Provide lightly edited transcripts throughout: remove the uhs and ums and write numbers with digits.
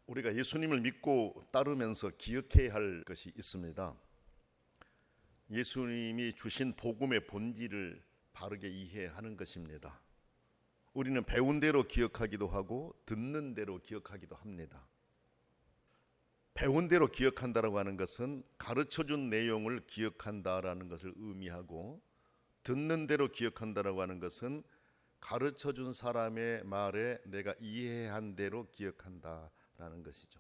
우리가 예수님을 믿고 따르면서 기억해야 할 것이 있습니다. 예수님이 주신 복음의 본질을 바르게 이해하는 것입니다. 우리는 배운 대로 기억하기도 하고 듣는 대로 기억하기도 합니다. 배운 대로 기억한다라고 하는 것은 가르쳐준 내용을 기억한다라는 것을 의미하고, 듣는 대로 기억한다라고 하는 것은 가르쳐준 사람의 말에 내가 이해한 대로 기억한다라는 것이죠.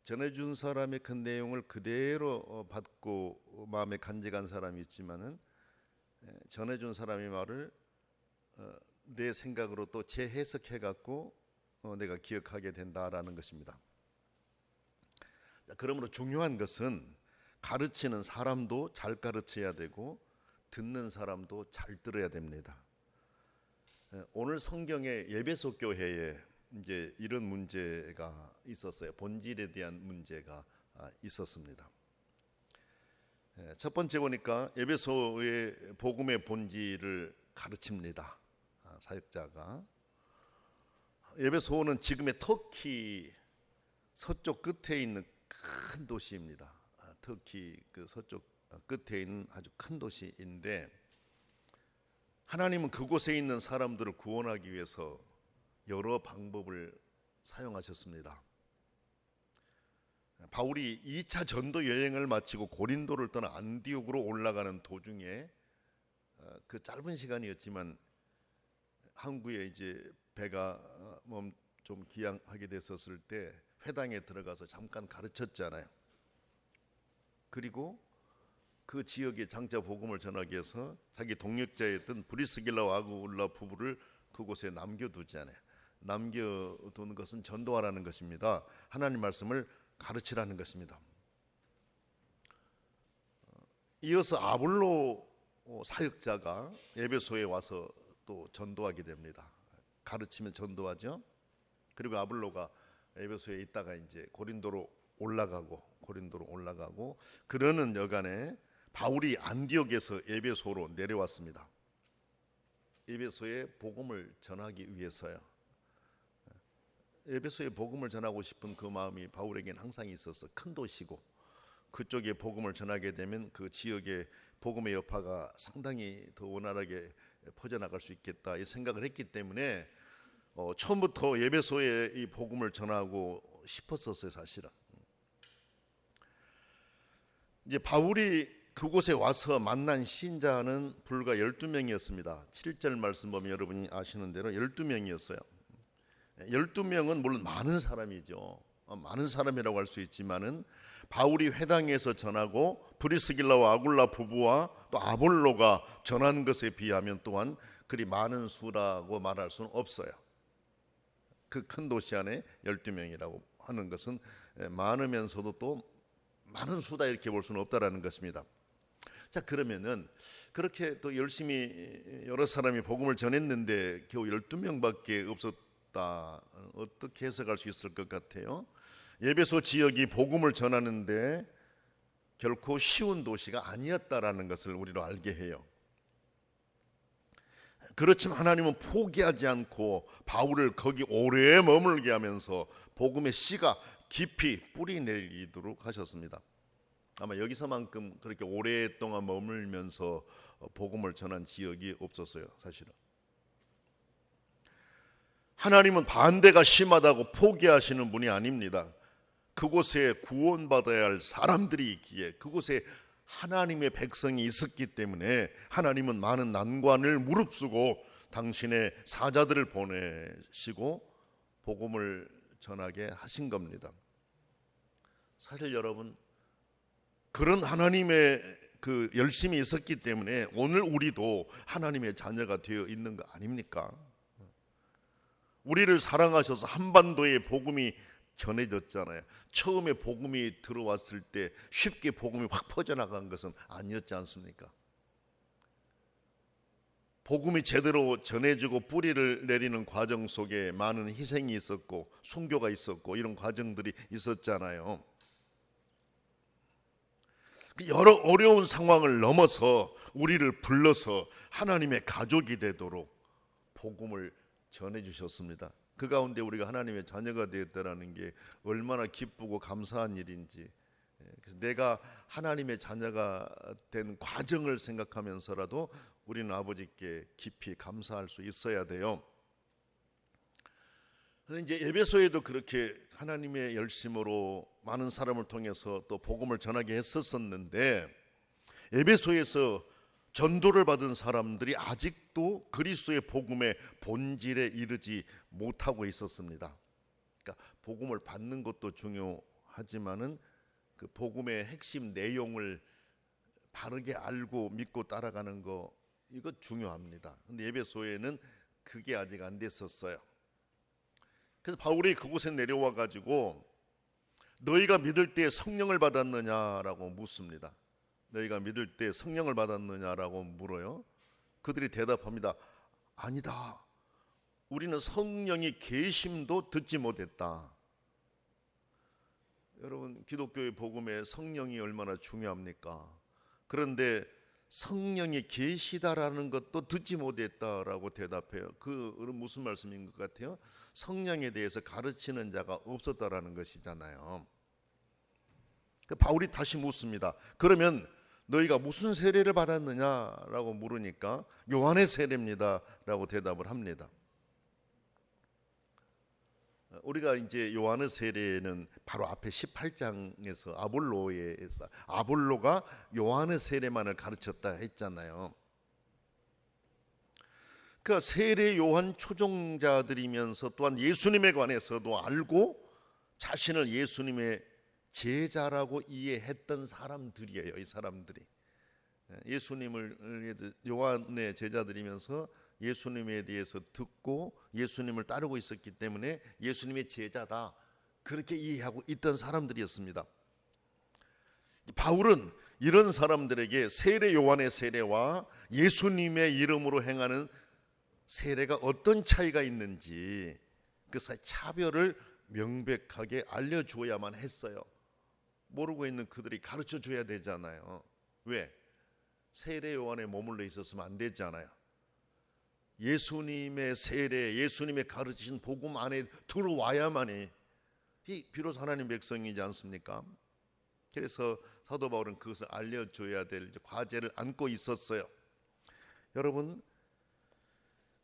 전해준 사람의 그 내용을 그대로 받고 마음에 간직한 사람이 있지만은, 전해준 사람의 말을 내 생각으로 또 재해석해 갖고 내가 기억하게 된다라는 것입니다. 그러므로 중요한 것은 가르치는 사람도 잘 가르쳐야 되고 듣는 사람도 잘 들어야 됩니다. 오늘 성경의 에베소 교회에 이제 이런 문제가 있었어요. 본질에 대한 문제가 있었습니다. 첫 번째 보니까 에베소의 복음의 본질을 가르칩니다. 사역자가. 에베소는 지금의 터키 서쪽 끝에 있는 큰 도시입니다. 터키 그 서쪽 끝에 있는 아주 큰 도시인데, 하나님은 그곳에 있는 사람들을 구원하기 위해서 여러 방법을 사용하셨습니다. 바울이 2차 전도 여행을 마치고 고린도를 떠나 안디옥으로 올라가는 도중에, 그 짧은 시간이었지만 항구에 이제 배가 좀 기항하게 됐었을 때 회당에 들어가서 잠깐 가르쳤잖아요. 그리고 그 지역의 장자 복음을 전하기 위해서 자기 동역자였던 브리스길라와 아굴라 부부를 그곳에 남겨두잖아요. 남겨두는 것은 전도하라는 것입니다. 하나님 말씀을 가르치라는 것입니다. 이어서 아볼로 사역자가 에베소에 와서 또 전도하게 됩니다. 가르치면 전도하죠. 그리고 아볼로가 에베소에 있다가 이제 고린도로 올라가고 그러는 여간에 바울이 안디옥에서 에베소로 내려왔습니다. 에베소에 복음을 전하기 위해서요. 에베소에 복음을 전하고 싶은 그 마음이 바울에게는 항상 있어서, 큰 도시고 그쪽에 복음을 전하게 되면 그 지역의 복음의 여파가 상당히 더 원활하게 퍼져나갈 수 있겠다 이 생각을 했기 때문에 처음부터 에베소에 이 복음을 전하고 싶었었어요. 사실은 이제 바울이 그곳에 와서 만난 신자는 불과 12명이었습니다. 7절 말씀 보면 여러분이 아시는 대로 12명이었어요. 12명은 물론 많은 사람이죠. 많은 사람이라고 할 수 있지만은 바울이 회당에서 전하고 브리스길라와 아굴라 부부와 또 아볼로가 전한 것에 비하면 또한 그리 많은 수라고 말할 수는 없어요. 그 큰 도시 안에 12명이라고 하는 것은 많으면서도 또 많은 수다 이렇게 볼 수는 없다라는 것입니다. 자, 그러면은 그렇게 또 열심히 여러 사람이 복음을 전했는데 겨우 12명밖에 없었다. 어떻게 해석할 수 있을 것 같아요? 에베소 지역이 복음을 전하는데 결코 쉬운 도시가 아니었다라는 것을 우리로 알게 해요. 그렇지만 하나님은 포기하지 않고 바울을 거기 오래 머물게 하면서 복음의 씨가 깊이 뿌리 내리도록 하셨습니다. 아마 여기서만큼 그렇게 오랫동안 머물면서 복음을 전한 지역이 없었어요. 사실은 하나님은 반대가 심하다고 포기하시는 분이 아닙니다. 그곳에 구원받아야 할 사람들이 있기에, 그곳에 하나님의 백성이 있었기 때문에 하나님은 많은 난관을 무릅쓰고 당신의 사자들을 보내시고 복음을 전하게 하신 겁니다. 사실 여러분, 그런 하나님의 그 열심이 있었기 때문에 오늘 우리도 하나님의 자녀가 되어 있는 거 아닙니까? 우리를 사랑하셔서 한반도에 복음이 전해졌잖아요. 처음에 복음이 들어왔을 때 쉽게 복음이 확 퍼져나간 것은 아니었지 않습니까? 복음이 제대로 전해지고 뿌리를 내리는 과정 속에 많은 희생이 있었고 순교가 있었고 이런 과정들이 있었잖아요. 여러 어려운 상황을 넘어서 우리를 불러서 하나님의 가족이 되도록 복음을 전해주셨습니다. 그 가운데 우리가 하나님의 자녀가 되었다라는 게 얼마나 기쁘고 감사한 일인지, 그래서 내가 하나님의 자녀가 된 과정을 생각하면서라도 우리는 아버지께 깊이 감사할 수 있어야 돼요. 이제 에베소에도 그렇게 하나님의 열심으로 많은 사람을 통해서 또 복음을 전하게 했었는데, 에베소에서 전도를 받은 사람들이 아직도 그리스도의 복음의 본질에 이르지 못하고 있었습니다. 그러니까 복음을 받는 것도 중요하지만은 그 복음의 핵심 내용을 바르게 알고 믿고 따라가는 거, 이거 중요합니다. 근데 에베소에는 그게 아직 안 됐었어요. 그래서 바울이 그곳에 내려와 가지고 너희가 믿을 때 성령을 받았느냐라고 묻습니다. 너희가 믿을 때 성령을 받았느냐라고 물어요. 그들이 대답합니다. 아니다. 우리는 성령이 계심도 듣지 못했다. 여러분, 기독교의 복음에 성령이 얼마나 중요합니까? 그런데 성령이 계시다라는 것도 듣지 못했다라고 대답해요. 그건 무슨 말씀인 것 같아요? 성령에 대해서 가르치는 자가 없었다라는 것이잖아요. 바울이 다시 묻습니다. 그러면 너희가 무슨 세례를 받았느냐라고 물으니까 요한의 세례입니다 라고 대답을 합니다. 우리가 이제 요한의 세례는 바로 앞에 18장에서 아볼로가 요한의 세례만을 가르쳤다 했잖아요. 그 세례 요한 초종자들이면서 또한 예수님에 관해서도 알고 자신을 예수님의 제자라고 이해했던 사람들이에요. 이 사람들이 예수님을 요한의 제자들이면서 예수님에 대해서 듣고 예수님을 따르고 있었기 때문에 예수님의 제자다, 그렇게 이해하고 있던 사람들이었습니다. 바울은 이런 사람들에게 세례 요한의 세례와 예수님의 이름으로 행하는 세례가 어떤 차이가 있는지 그 사이 차별을 명백하게 알려주어야만 했어요. 모르고 있는 그들이 가르쳐 줘야 되잖아요. 왜? 세례 요한에 머물러 있었으면 안 되잖아요. 예수님의 세례, 예수님의 가르치신 복음 안에 들어와야만이 비로소 하나님 백성이지 않습니까? 그래서 사도 바울은 그것을 알려줘야 될 과제를 안고 있었어요. 여러분,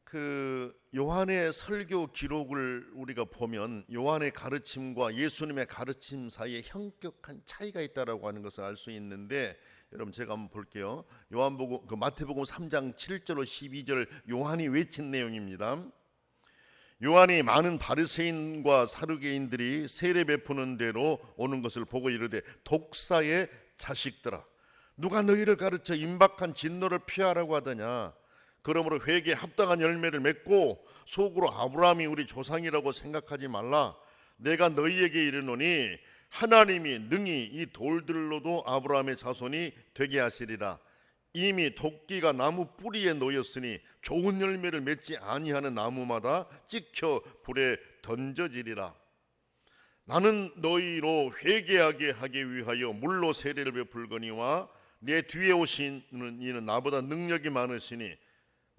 그 요한의 설교 기록을 우리가 보면 요한의 가르침과 예수님의 가르침 사이에 현격한 차이가 있다라고 하는 것을 알 수 있는데, 여러분 제가 한번 볼게요. 마태복음 3장 7절로 12절 요한이 외친 내용입니다. 요한이 많은 바리새인과 사두개인들이 세례 베푸는 대로 오는 것을 보고 이르되, 독사의 자식들아, 누가 너희를 가르쳐 임박한 진노를 피하라고 하더냐? 그러므로 회개에 합당한 열매를 맺고 속으로 아브라함이 우리 조상이라고 생각하지 말라. 내가 너희에게 이르노니 하나님이 능히 이 돌들로도 아브라함의 자손이 되게 하시리라. 이미 도끼가 나무 뿌리에 놓였으니 좋은 열매를 맺지 아니하는 나무마다 찍혀 불에 던져지리라. 나는 너희로 회개하게 하기 위하여 물로 세례를 베풀거니와 내 뒤에 오시는 이는 나보다 능력이 많으시니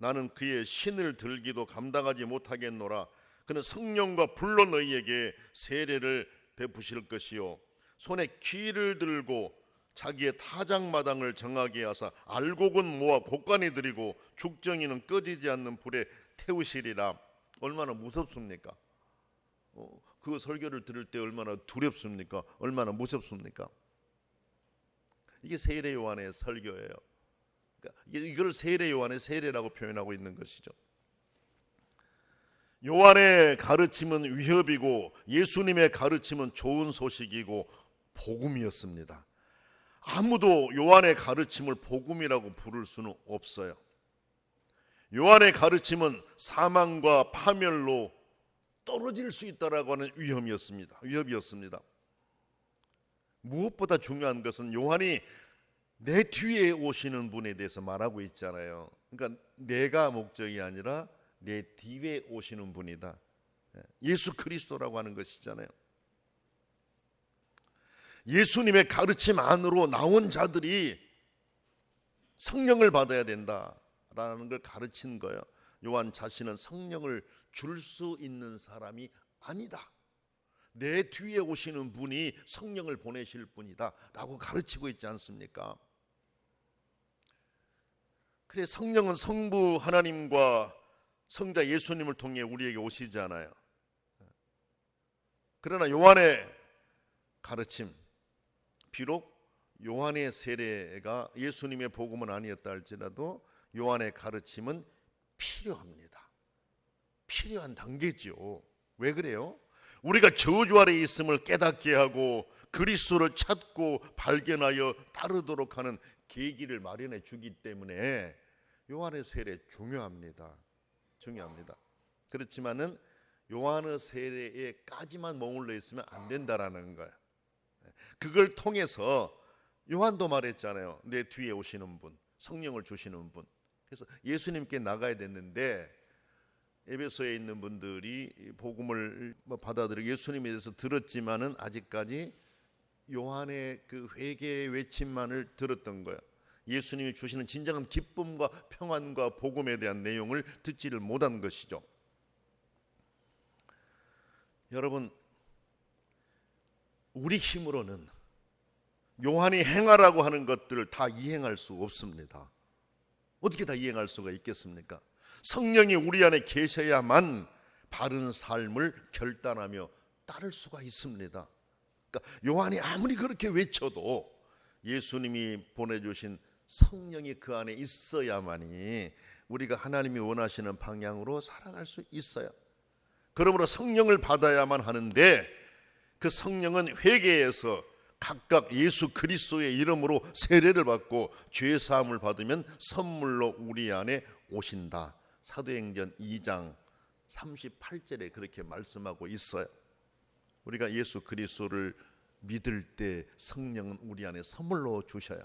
나는 그의 신을 들기도 감당하지 못하겠노라. 그는 성령과 불로 너희에게 세례를 베푸실 것이요 손에 키를 들고 자기의 타작마당을 정하게 하사 알곡은 모아 곡간에 들이고 죽정이는 꺼지지 않는 불에 태우시리라. 얼마나 무섭습니까? 그 설교를 들을 때 얼마나 두렵습니까? 얼마나 무섭습니까? 이게 세례 요한의 설교예요. 그러니까 이걸 세례 요한의 세례라고 표현하고 있는 것이죠. 요한의 가르침은 위협이고 예수님의 가르침은 좋은 소식이고 복음이었습니다. 아무도 요한의 가르침을 복음이라고 부를 수는 없어요. 요한의 가르침은 사망과 파멸로 떨어질 수 있다라고 하는 위협이었습니다. 무엇보다 중요한 것은 요한이 내 뒤에 오시는 분에 대해서 말하고 있잖아요. 그러니까 내가 목적이 아니라 내 뒤에 오시는 분이다. 예수 그리스도라고 하는 것이잖아요. 예수님의 가르침 안으로 나온 자들이 성령을 받아야 된다라는 걸 가르친 거예요. 요한 자신은 성령을 줄 수 있는 사람이 아니다. 내 뒤에 오시는 분이 성령을 보내실 분이다 라고 가르치고 있지 않습니까? 그래, 성령은 성부 하나님과 성자 예수님을 통해 우리에게 오시잖아요. 그러나 요한의 가르침, 비록 요한의 세례가 예수님의 복음은 아니었다 할지라도 요한의 가르침은 필요합니다. 필요한 단계죠. 왜 그래요? 우리가 저주 아래 있음을 깨닫게 하고 그리스도를 찾고 발견하여 따르도록 하는 계기를 마련해 주기 때문에 요한의 세례 중요합니다. 그렇지만은 요한의 세례에까지만 머물러 있으면 안 된다라는 거예요. 그걸 통해서 요한도 말했잖아요. 내 뒤에 오시는 분, 성령을 주시는 분. 그래서 예수님께 나가야 됐는데 에베소에 있는 분들이 복음을 받아들이고 예수님에 대해서 들었지만은 아직까지 요한의 그 회개의 외침만을 들었던 거예요. 예수님이 주시는 진정한 기쁨과 평안과 복음에 대한 내용을 듣지를 못한 것이죠. 여러분, 우리 힘으로는 요한이 행하라고 하는 것들을 다 이행할 수 없습니다. 어떻게 다 이행할 수가 있겠습니까? 성령이 우리 안에 계셔야만 바른 삶을 결단하며 따를 수가 있습니다. 그러니까 요한이 아무리 그렇게 외쳐도 예수님이 보내주신 성령이 그 안에 있어야만이 우리가 하나님이 원하시는 방향으로 살아갈 수 있어요. 그러므로 성령을 받아야만 하는데 그 성령은 회개에서 각각 예수 그리스도의 이름으로 세례를 받고 죄 사함을 받으면 선물로 우리 안에 오신다. 사도행전 2장 38절에 그렇게 말씀하고 있어요. 우리가 예수 그리스도를 믿을 때 성령은 우리 안에 선물로 주셔요.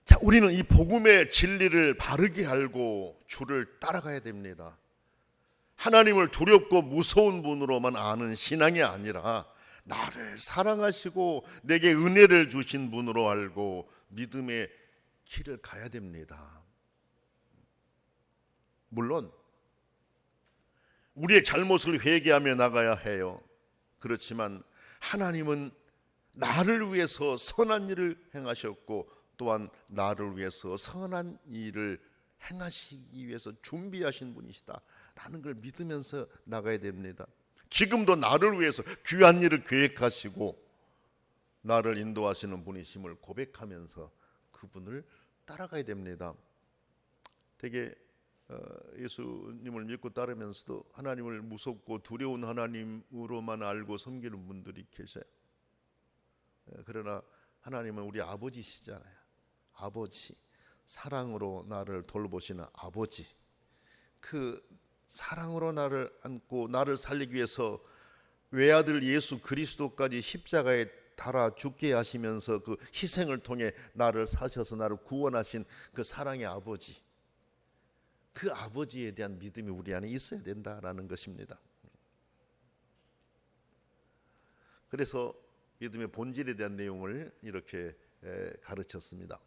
자, 우리는 이 복음의 진리를 바르게 알고 주를 따라가야 됩니다. 하나님을 두렵고 무서운 분으로만 아는 신앙이 아니라 나를 사랑하시고 내게 은혜를 주신 분으로 알고 믿음의 길을 가야 됩니다. 물론 우리의 잘못을 회개하며 나가야 해요. 그렇지만 하나님은 나를 위해서 선한 일을 행하셨고 또한 나를 위해서 선한 일을 행하시기 위해서 준비하신 분이시다 라는 걸 믿으면서 나가야 됩니다. 지금도 나를 위해서 귀한 일을 계획하시고 나를 인도하시는 분이심을 고백하면서 그분을 따라가야 됩니다. 되게 예수님을 믿고 따르면서도 하나님을 무섭고 두려운 하나님으로만 알고 섬기는 분들이 계셔요. 그러나 하나님은 우리 아버지시잖아요. 아버지, 사랑으로 나를 돌보시는 아버지, 그 사랑으로 나를 안고 나를 살리기 위해서 외아들 예수 그리스도까지 십자가에 달아 죽게 하시면서 그 희생을 통해 나를 사셔서 나를 구원하신 그 사랑의 아버지, 그 아버지에 대한 믿음이 우리 안에 있어야 된다라는 것입니다. 그래서 믿음의 본질에 대한 내용을 이렇게 가르쳤습니다.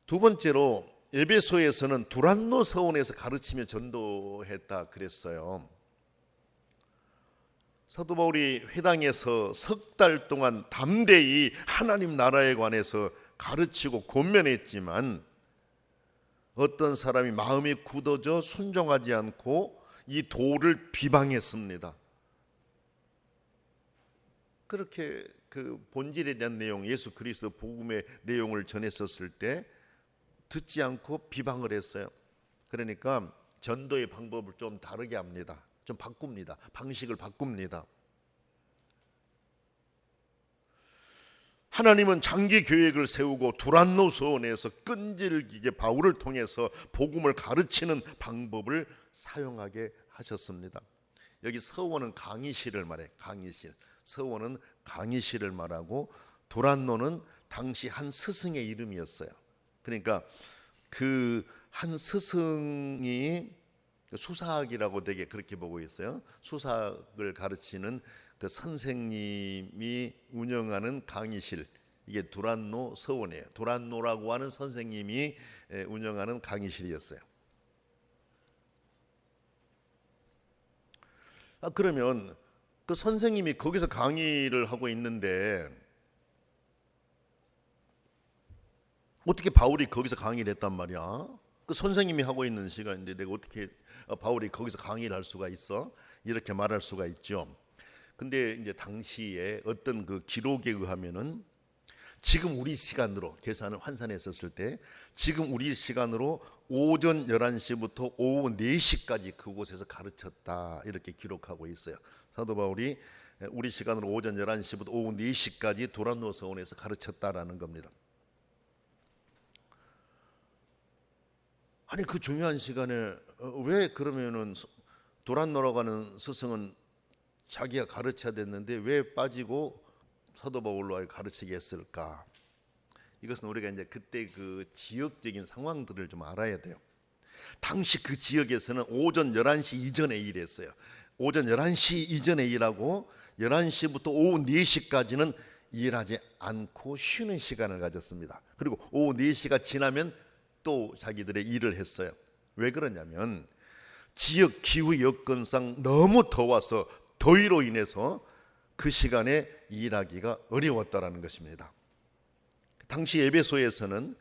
두 번째로 에베소에서는 두란노 서원에서 가르치며 전도했다 그랬어요. 사도 바울이 회당에서 석 달 동안 담대히 하나님 나라에 관해서 가르치고 권면했지만 어떤 사람이 마음이 굳어져 순종하지 않고 이 도를 비방했습니다. 그렇게 그 본질에 대한 내용, 예수 그리스도 복음의 내용을 전했었을 때 듣지 않고 비방을 했어요. 그러니까 전도의 방법을 좀 다르게 합니다. 좀 바꿉니다. 방식을 바꿉니다. 하나님은 장기 계획을 세우고 두란노 서원에서 끈질기게 바울을 통해서 복음을 가르치는 방법을 사용하게 하셨습니다. 여기 서원은 강의실을 말해. 강의실. 서원은 강의실을 말하고 두란노는 당시 한 스승의 이름이었어요. 그러니까 그 한 스승이 수사학이라고 되게 그렇게 보고 있어요. 수사학을 가르치는 그 선생님이 운영하는 강의실, 이게 두란노 서원이에요. 두란노라고 하는 선생님이 운영하는 강의실이었어요. 그러면 그 선생님이 거기서 강의를 하고 있는데 어떻게 바울이 거기서 강의를 했단 말이야? 그 선생님이 하고 있는 시간인데 내가 어떻게 바울이 거기서 강의를 할 수가 있어? 이렇게 말할 수가 있죠. 근데 이제 당시에 어떤 그 기록에 의하면은 지금 우리 시간으로 계산을 환산했었을 때 지금 우리 시간으로 오전 11시부터 오후 4시까지 그곳에서 가르쳤다 이렇게 기록하고 있어요. 사도 바울이 우리 시간으로 오전 11시부터 오후 4시까지 도란노 서원에서 가르쳤다라는 겁니다. 아니 그 중요한 시간에 왜 그러면은 도란노라고 하는 스승은 자기가 가르쳐야 됐는데 왜 빠지고 사도 바울로 가르치게 했을까? 이것은 우리가 이제 그때 그 지역적인 상황들을 좀 알아야 돼요. 당시 그 지역에서는 오전 11시 이전에 일했어요. 오전 11시 이전에 일하고 11시부터 오후 4시까지는 일하지 않고 쉬는 시간을 가졌습니다. 그리고 오후 4시가 지나면 또 자기들의 일을 했어요. 왜 그러냐면 지역 기후 여건상 너무 더워서 더위로 인해서 그 시간에 일하기가 어려웠다라는 것입니다. 당시 에베소에서는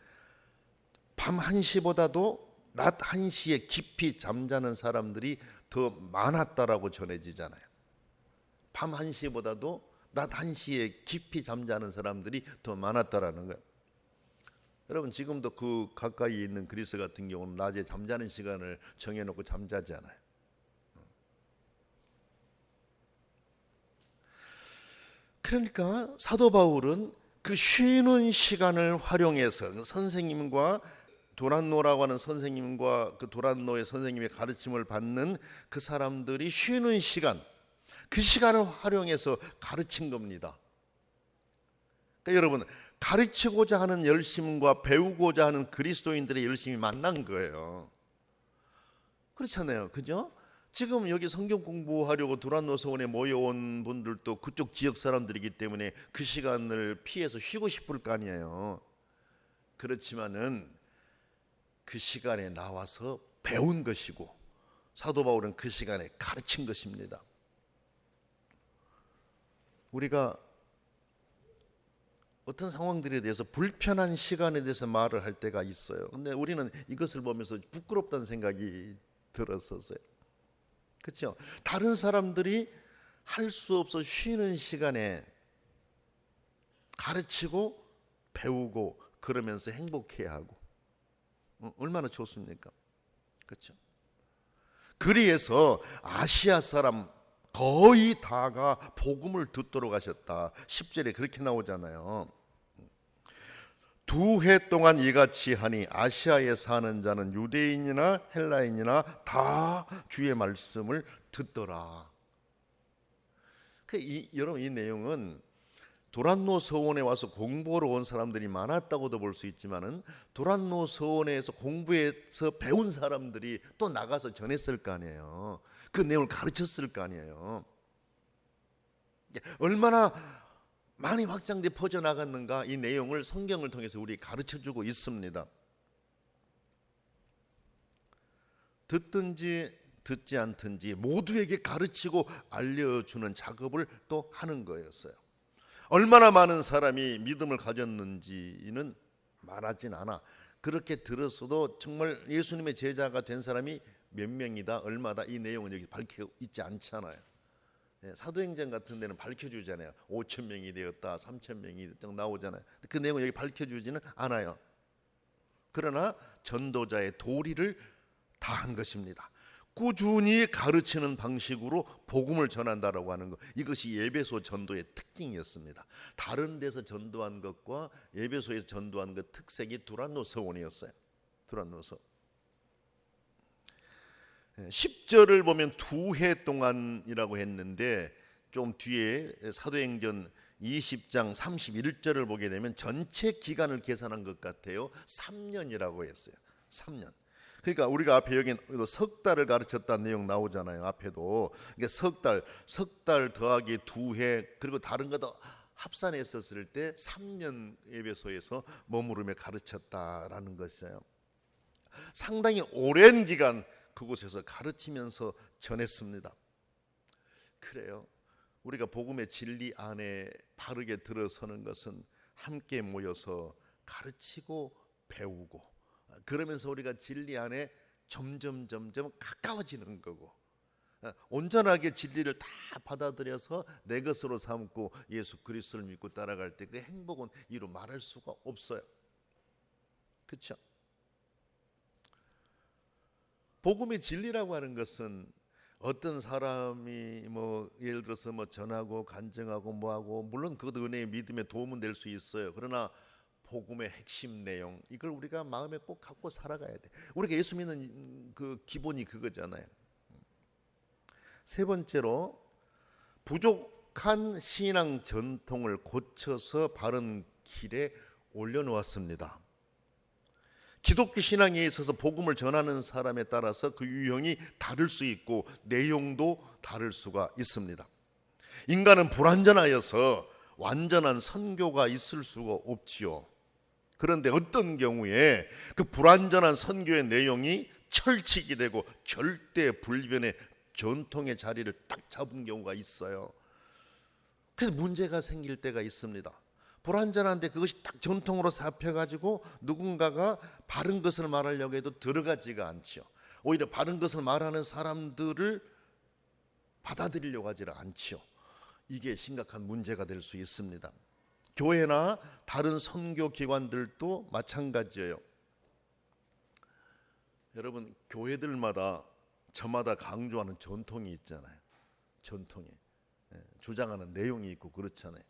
밤 1시보다도 낮 1시에 깊이 잠자는 사람들이 더 많았다라고 전해지잖아요. 밤 1시보다도 낮 1시에 깊이 잠자는 사람들이 더 많았다라는 거예요. 여러분 지금도 그 가까이 있는 그리스 같은 경우는 낮에 잠자는 시간을 정해놓고 잠자지 않아요. 그러니까 사도 바울은 그 쉬는 시간을 활용해서 선생님과 도란노라고 하는 선생님과 그 도란노의 선생님의 가르침을 받는 그 사람들이 쉬는 시간, 그 시간을 활용해서 가르친 겁니다. 그러니까 여러분 가르치고자 하는 열심과 배우고자 하는 그리스도인들의 열심이 만난 거예요. 그렇잖아요, 그죠? 지금 여기 성경 공부하려고 도란노 서원에 모여온 분들도 그쪽 지역 사람들이기 때문에 그 시간을 피해서 쉬고 싶을 거 아니에요. 그렇지만은 그 시간에 나와서 배운 것이고 사도 바울은 그 시간에 가르친 것입니다. 우리가 어떤 상황들에 대해서 불편한 시간에 대해서 말을 할 때가 있어요. 근데 우리는 이것을 보면서 부끄럽다는 생각이 들었었어요. 그렇죠? 다른 사람들이 할 수 없어 쉬는 시간에 가르치고 배우고 그러면서 행복해야 하고 얼마나 좋습니까? 그렇죠? 그리해서 아시아 사람 거의 다가 복음을 듣도록 하셨다. 10절에 그렇게 나오잖아요. 2해 동안 이같이 하니 아시아에 사는 자는 유대인이나 헬라인이나 다 주의 말씀을 듣더라. 여러분 이 내용은 도란노 서원에 와서 공부하러 온 사람들이 많았다고도 볼 수 있지만은 도란노 서원에서 공부해서 배운 사람들이 또 나가서 전했을 거 아니에요. 그 내용을 가르쳤을 거 아니에요. 얼마나 많이 확장돼 퍼져나갔는가 이 내용을 성경을 통해서 우리 가르쳐주고 있습니다. 듣든지 듣지 않든지 모두에게 가르치고 알려주는 작업을 또 하는 거였어요. 얼마나 많은 사람이 믿음을 가졌는지는 말하진 않아. 그렇게 들었어도 정말 예수님의 제자가 된 사람이 몇 명이다 얼마다 이 내용은 여기 밝혀 있지 않잖아요. 사도행전 같은 데는 밝혀주잖아요. 5천 명이 되었다 3천 명이 나오잖아요. 그 내용은 여기 밝혀주지는 않아요. 그러나 전도자의 도리를 다한 것입니다. 꾸준히 가르치는 방식으로 복음을 전한다라고 하는 것, 이것이 에베소 전도의 특징이었습니다. 다른 데서 전도한 것과 에베소에서 전도한 것 특색이 도란노 서원이었어요. 도란노 서원. 10절을 보면 2해 동안이라고 했는데 좀 뒤에 사도행전 20장 31절을 보게 되면 전체 기간을 계산한 것 같아요. 3년이라고 했어요. 3년. 그러니까 우리가 앞에 여기 석 달을 가르쳤다는 내용 나오잖아요. 앞에도 이게 석 달 더하기 2해 그리고 다른 것도 합산했었을 때 3년 에베소에서 머무르며 가르쳤다라는 것이에요. 상당히 오랜 기간 그곳에서 가르치면서 전했습니다. 그래요. 우리가 복음의 진리 안에 바르게 들어서는 것은 함께 모여서 가르치고 배우고, 그러면서 우리가 진리 안에 점점 가까워지는 거고, 온전하게 진리를 다 받아들여서 내 것으로 삼고 예수 그리스도를 믿고 따라갈 때 그 행복은 이루 말할 수가 없어요. 그렇죠? 복음의 진리라고 하는 것은 어떤 사람이 예를 들어서 전하고 간증하고 뭐하고, 물론 그것도 은혜의 믿음에 도움은 될 수 있어요. 그러나 복음의 핵심 내용, 이걸 우리가 마음에 꼭 갖고 살아가야 돼. 우리가 예수 믿는 그 기본이 그거잖아요. 세 번째로, 부족한 신앙 전통을 고쳐서 바른 길에 올려놓았습니다. 기독교 신앙에 있어서 복음을 전하는 사람에 따라서 그 유형이 다를 수 있고 내용도 다를 수가 있습니다. 인간은 불완전하여서 완전한 선교가 있을 수가 없지요. 그런데 어떤 경우에 그 불완전한 선교의 내용이 철칙이 되고 절대 불변의 전통의 자리를 딱 잡은 경우가 있어요. 그래서 문제가 생길 때가 있습니다. 불완전한데 그것이 딱 전통으로 잡혀가지고 누군가가 바른 것을 말하려고 해도 들어가지가 않죠. 오히려 바른 것을 말하는 사람들을 받아들이려고 하지 않죠. 이게 심각한 문제가 될 수 있습니다. 교회나 다른 선교 기관들도 마찬가지예요. 여러분, 교회들마다 저마다 강조하는 전통이 있잖아요. 전통이 주장하는 내용이 있고 그렇잖아요.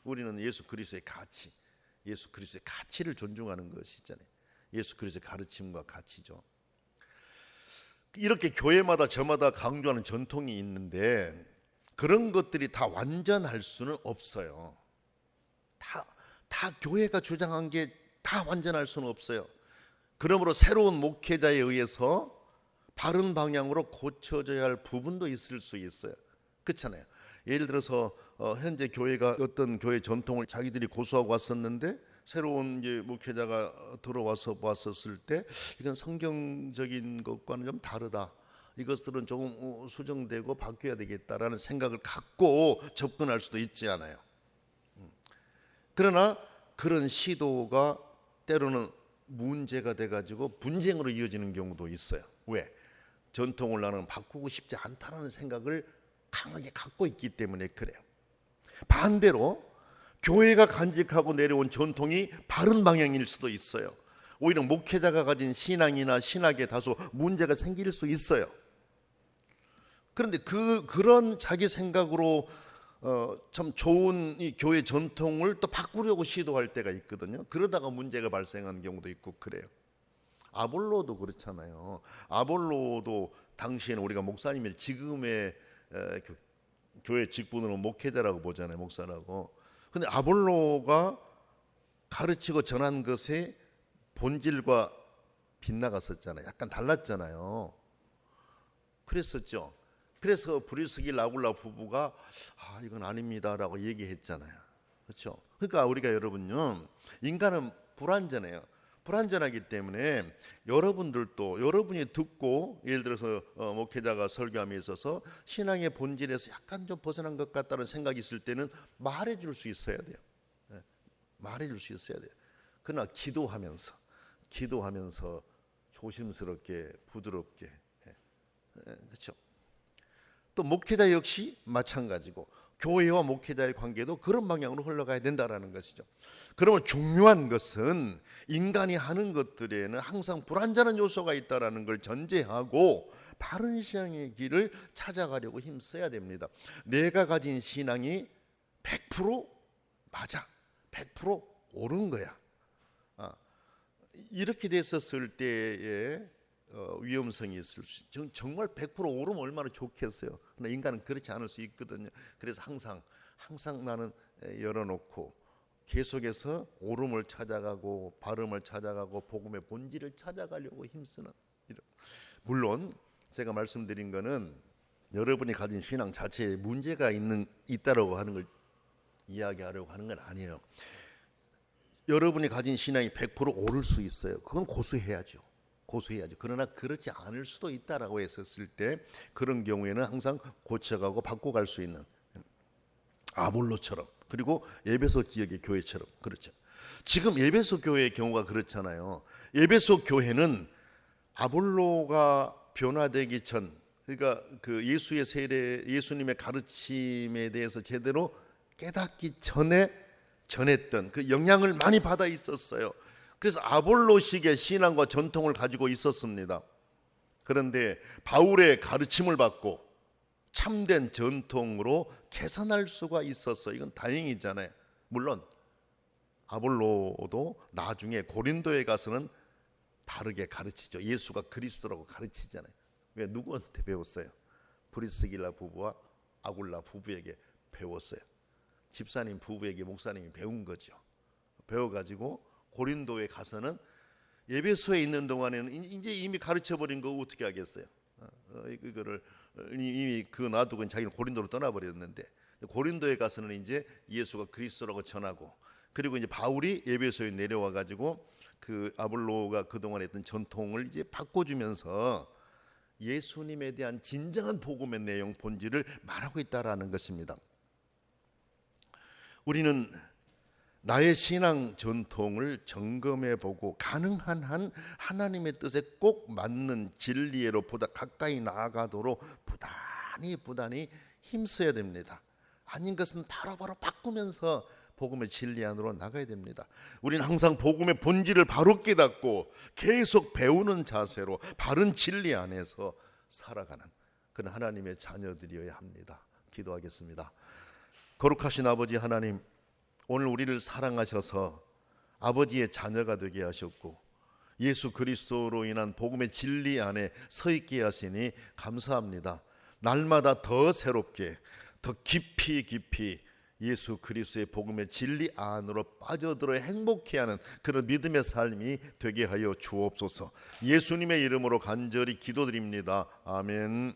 우리는 예수 그리스도의 가치, 예수 그리스도의 가치를 존중하는 것이 있잖아요. 예수 그리스도의 가르침과 가치죠. 이렇게 교회마다 저마다 강조하는 전통이 있는데 그런 것들이 다 완전할 수는 없어요. 다 교회가 주장한 게 다 완전할 수는 없어요. 그러므로 새로운 목회자에 의해서 바른 방향으로 고쳐져야 할 부분도 있을 수 있어요. 그렇잖아요. 예를 들어서 현재 교회가 어떤 교회 전통을 자기들이 고수하고 왔었는데 새로운 이제 목회자가 들어와서 봤었을 때 이건 성경적인 것과는 좀 다르다. 이것들은 조금 수정되고 바뀌어야 되겠다라는 생각을 갖고 접근할 수도 있지 않아요. 그러나 그런 시도가 때로는 문제가 돼가지고 분쟁으로 이어지는 경우도 있어요. 왜? 전통을 나는 바꾸고 싶지 않다라는 생각을 강하게 갖고 있기 때문에 그래요. 반대로 교회가 간직하고 내려온 전통이 바른 방향일 수도 있어요. 오히려 목회자가 가진 신앙이나 신학에 다소 문제가 생길 수 있어요. 그런데 그런 자기 생각으로 참 좋은 이 교회 전통을 또 바꾸려고 시도할 때가 있거든요. 그러다가 문제가 발생하는 경우도 있고 그래요. 아볼로도 그렇잖아요. 아볼로도 당시에는 우리가 목사님이 지금의 교회 직분으로 목회자라고 보잖아요. 목사라고. 근데 아볼로가 가르치고 전한 것의 본질과 빗나갔었잖아요. 약간 달랐잖아요. 그랬었죠. 그래서 브리스길 아굴라 부부가 이건 아닙니다라고 얘기했잖아요. 그렇죠? 그러니까 우리가 여러분요, 인간은 불완전해요. 불완전하기 때문에 여러분들도 여러분이 듣고 예를 들어서 목회자가 설교함에 있어서 신앙의 본질에서 약간 좀 벗어난 것 같다는 생각이 있을 때는 말해줄 수 있어야 돼요. 말해줄 수 있어야 돼요. 그러나 기도하면서 조심스럽게 부드럽게, 그렇죠? 또 목회자 역시 마찬가지고 교회와 목회자의 관계도 그런 방향으로 흘러가야 된다라는 것이죠. 그러면 중요한 것은 인간이 하는 것들에는 항상 불완전한 요소가 있다라는 걸 전제하고 바른 신앙의 길을 찾아가려고 힘써야 됩니다. 내가 가진 신앙이 100% 맞아, 100% 옳은 거야. 이렇게 됐었을 때에 위험성이 있을 수 있죠. 정말 100% 오르면 얼마나 좋겠어요. 그러나 인간은 그렇지 않을 수 있거든요. 그래서 항상 나는 열어놓고 계속해서 옳음을 찾아가고 바름을 찾아가고 복음의 본질을 찾아가려고 힘쓰는. 물론 제가 말씀드린 거는 여러분이 가진 신앙 자체에 문제가 있다라고 하는 걸 이야기하려고 하는 건 아니에요. 여러분이 가진 신앙이 100% 오를 수 있어요. 그건 고수해야죠. 고소해야죠. 그러나 그렇지 않을 수도 있다라고 했었을 때 그런 경우에는 항상 고쳐가고 바꿔갈 수 있는 아볼로처럼, 그리고 에베소 지역의 교회처럼. 그렇죠. 지금 에베소 교회의 경우가 그렇잖아요. 에베소 교회는 아볼로가 변화되기 전, 그러니까 그 예수의 세례, 예수님의 가르침에 대해서 제대로 깨닫기 전에 전했던 그 영향을 많이 받아 있었어요. 그래서 아볼로식의 신앙과 전통을 가지고 있었습니다. 그런데 바울의 가르침을 받고 참된 전통으로 개선할 수가 있었어요. 이건 다행이잖아요. 물론 아볼로도 나중에 고린도에 가서는 바르게 가르치죠. 예수가 그리스도라고 가르치잖아요. 왜? 누구한테 배웠어요? 브리스길라 부부와 아굴라 부부에게 배웠어요. 집사님 부부에게 목사님이 배운 거죠. 배워가지고 고린도에 가서는 에베소에 있는 동안에는 이제 이미 가르쳐버린 거 어떻게 하겠어요? 이거를 이미 그 놔두고 자기는 고린도로 떠나버렸는데, 고린도에 가서는 이제 예수가 그리스도라고 전하고, 그리고 이제 바울이 에베소에 내려와 가지고 그 아볼로가 그동안 했던 전통을 이제 바꿔주면서 예수님에 대한 진정한 복음의 내용, 본질을 말하고 있다라는 것입니다. 우리는 나의 신앙 전통을 점검해 보고 가능한 한 하나님의 뜻에 꼭 맞는 진리로 보다 가까이 나아가도록 부단히 힘써야 됩니다. 아닌 것은 바로바로 바꾸면서 복음의 진리 안으로 나가야 됩니다. 우리는 항상 복음의 본질을 바로 깨닫고 계속 배우는 자세로 바른 진리 안에서 살아가는 그런 하나님의 자녀들이어야 합니다. 기도하겠습니다. 거룩하신 아버지 하나님, 오늘 우리를 사랑하셔서 아버지의 자녀가 되게 하셨고 예수 그리스도로 인한 복음의 진리 안에 서 있게 하시니 감사합니다. 날마다 더 새롭게, 더 깊이 예수 그리스도의 복음의 진리 안으로 빠져들어 행복해하는 그런 믿음의 삶이 되게 하여 주옵소서. 예수님의 이름으로 간절히 기도드립니다. 아멘.